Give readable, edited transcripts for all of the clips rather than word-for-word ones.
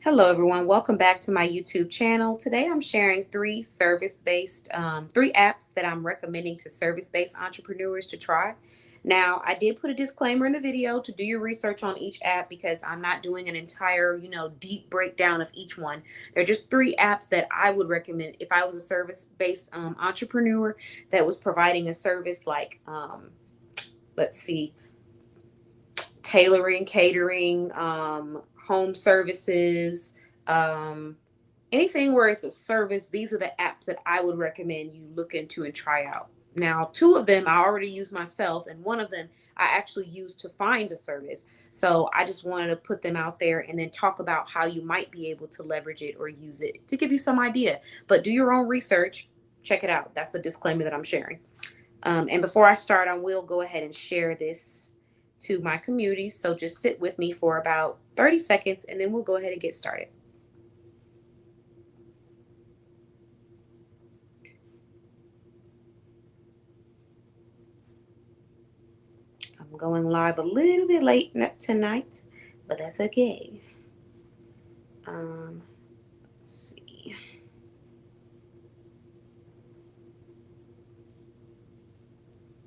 Hello, everyone. Welcome back to my YouTube channel. Today, I'm sharing three apps that I'm recommending to service-based entrepreneurs to try. Now, I did put a disclaimer in the video to do your research on each app because I'm not doing an entire, deep breakdown of each one. They're just three apps that I would recommend if I was a service-based entrepreneur that was providing a service like, let's see, tailoring, catering, home services, um, anything where it's a service. These are the apps that I would recommend you look into and try out. Now, two of them I already use myself, and one of them I actually use to find a service. So I just wanted to put them out there and then talk about how you might be able to leverage it or use it to give you some idea. But do your own research. Check it out. That's the disclaimer that I'm sharing. And before I start, I will go ahead and share this to my community. So just sit with me for about 30 seconds and then we'll go ahead and get started. I'm going live a little bit late tonight, but that's okay. Let's see.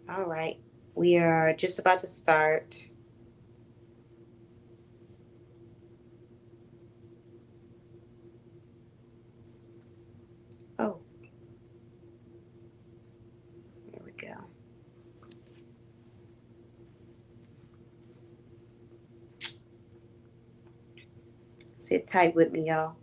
All right. We are just about to start. Oh, there we go. Sit tight with me, y'all.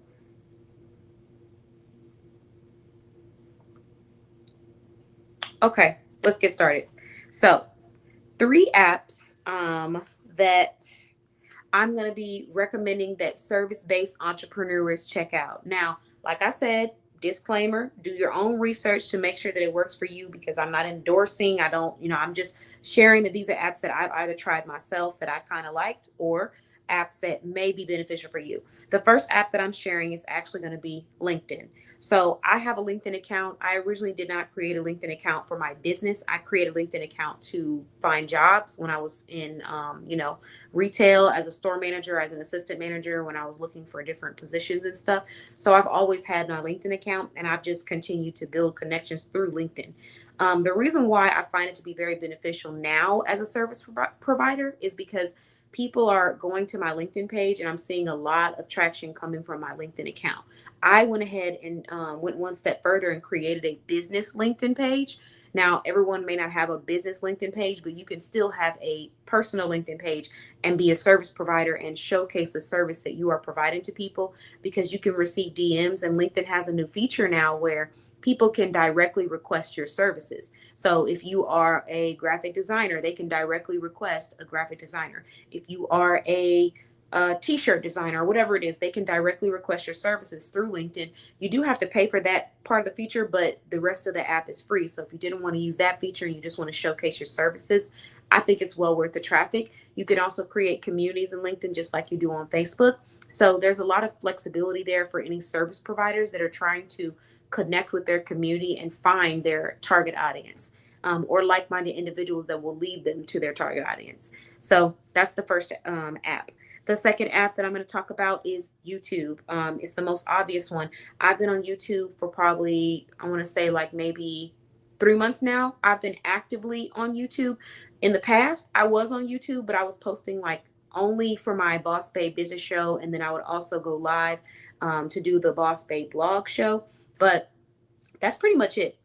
Okay, let's get started. So, three apps that I'm going to be recommending that service-based entrepreneurs check out. Now, like I said, disclaimer, do your own research to make sure that it works for you because I'm not endorsing. I don't, I'm just sharing that these are apps that I've either tried myself that I kind of liked or apps that may be beneficial for you. The first app that I'm sharing is actually going to be LinkedIn. So I have a LinkedIn account. I originally did not create a LinkedIn account for my business. I created a LinkedIn account to find jobs when I was in, retail as a store manager, as an assistant manager, when I was looking for different positions and stuff. So I've always had my LinkedIn account and I've just continued to build connections through LinkedIn. The reason why I find it to be very beneficial now as a service provider is because people are going to my LinkedIn page and I'm seeing a lot of traction coming from my LinkedIn account. I went ahead and went one step further and created a business LinkedIn page. Now, everyone may not have a business LinkedIn page, but you can still have a personal LinkedIn page and be a service provider and showcase the service that you are providing to people because you can receive DMs. And LinkedIn has a new feature now where people can directly request your services. So if you are a graphic designer, they can directly request a graphic designer. If you are a t-shirt designer or whatever it is, they can directly request your services through LinkedIn. You do have to pay for that part of the feature, but the rest of the app is free. So if you didn't want to use that feature and you just want to showcase your services, I think it's well worth the traffic. You can also create communities in LinkedIn just like you do on Facebook. So there's a lot of flexibility there for any service providers that are trying to connect with their community and find their target audience, or like-minded individuals that will lead them to their target audience. So that's the first app. The second app that I'm going to talk about is YouTube. It's the most obvious one. I've been on YouTube for probably, I want to say like maybe 3 months now. I've been actively on YouTube. In the past, I was on YouTube, but I was posting like only for my Boss Babe business show. And then I would also go live to do the Boss Babe blog show. But that's pretty much it.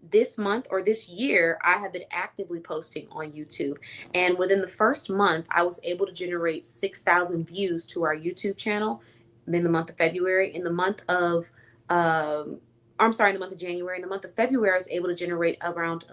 This month or this year, I have been actively posting on YouTube. And within the first month, I was able to generate 6,000 views to our YouTube channel. Then the month of February, in the month of, I'm sorry, in the month of January, in the month of February, I was able to generate around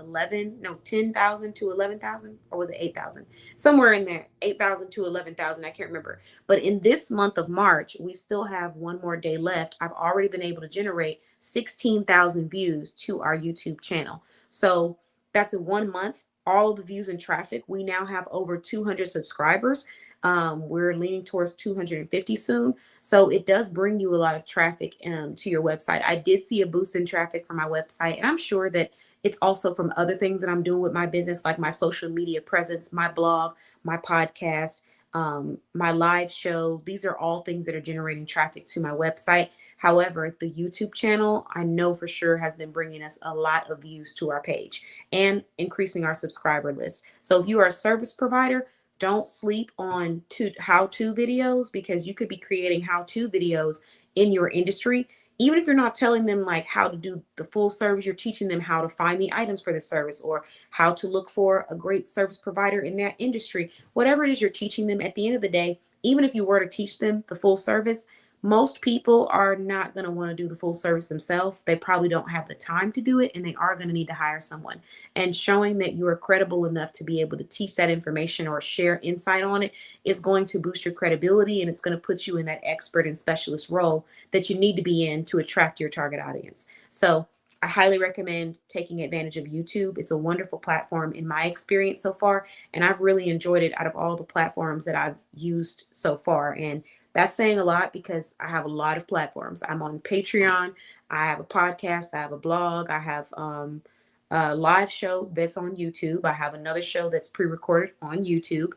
10,000 to 11,000, or was it 8,000? Somewhere in there, 8,000 to 11,000. I can't remember. But in this month of March, we still have one more day left. I've already been able to generate 16,000 views to our YouTube channel. So that's in 1 month. All of the views and traffic. We now have over 200 subscribers. We're leaning towards 250 soon. So it does bring you a lot of traffic to your website. I did see a boost in traffic from my website, and I'm sure that it's also from other things that I'm doing with my business, like my social media presence, my blog, my podcast. my live show. These are all things that are generating traffic to my website. However, the YouTube channel, I know for sure, has been bringing us a lot of views to our page and increasing our subscriber list. So if you are a service provider, don't sleep on how-to videos, because you could be creating how-to videos in your industry. Even if you're not telling them like how to do the full service, you're teaching them how to find the items for the service, or how to look for a great service provider in that industry. Whatever it is you're teaching them, at the end of the day, even if you were to teach them the full service, most people are not going to want to do the full service themselves. They probably don't have the time to do it, and they are going to need to hire someone. And showing that you are credible enough to be able to teach that information or share insight on it is going to boost your credibility, and it's going to put you in that expert and specialist role that you need to be in to attract your target audience. So I highly recommend taking advantage of YouTube. It's a wonderful platform in my experience so far, and I've really enjoyed it out of all the platforms that I've used so far. And that's saying a lot, because I have a lot of platforms. I'm on Patreon, I have a podcast, I have a blog, I have a live show that's on YouTube, I have another show that's pre-recorded on YouTube,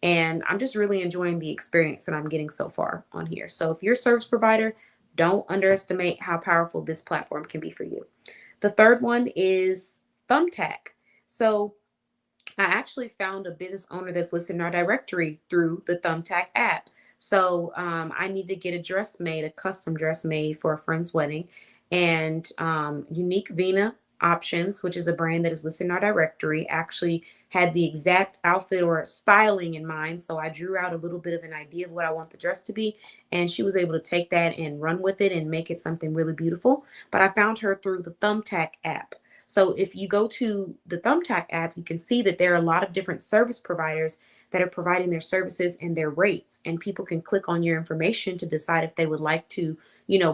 and I'm just really enjoying the experience that I'm getting so far on here. So if you're a service provider, don't underestimate how powerful this platform can be for you. The third one is Thumbtack. So I actually found a business owner that's listed in our directory through the Thumbtack app. So I need to get a dress made, a custom dress made for a friend's wedding. And Unique Vina Options, which is a brand that is listed in our directory, actually had the exact outfit or styling in mind. So I drew out a little bit of an idea of what I want the dress to be. And she was able to take that and run with it and make it something really beautiful. But I found her through the Thumbtack app. So if you go to the Thumbtack app, you can see that there are a lot of different service providers that are providing their services and their rates. And people can click on your information to decide if they would like to,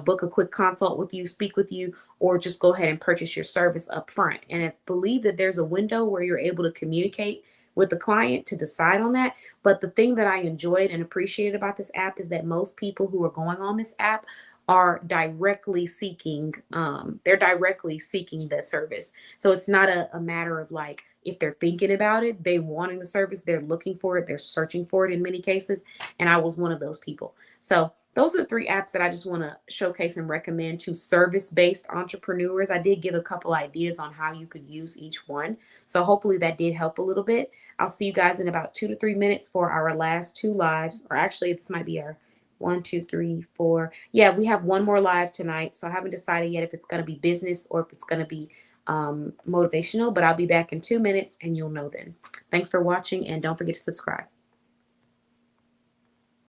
book a quick consult with you, speak with you, or just go ahead and purchase your service up front. And I believe that there's a window where you're able to communicate with the client to decide on that. But the thing that I enjoyed and appreciated about this app is that most people who are going on this app are directly seeking, the service. So it's not a matter of like, if they're thinking about it, they wanting the service, they're looking for it, they're searching for it in many cases. And I was one of those people. So those are 3 apps that I just want to showcase and recommend to service-based entrepreneurs. I did give a couple ideas on how you could use each one. So hopefully that did help a little bit. I'll see you guys in about 2 to 3 minutes for our last 2 lives, or actually this might be our 1, 2, 3, 4. Yeah, we have one more live tonight. So I haven't decided yet if it's going to be business or if it's going to be motivational, but I'll be back in 2 minutes and you'll know then. Thanks for watching, and don't forget to subscribe.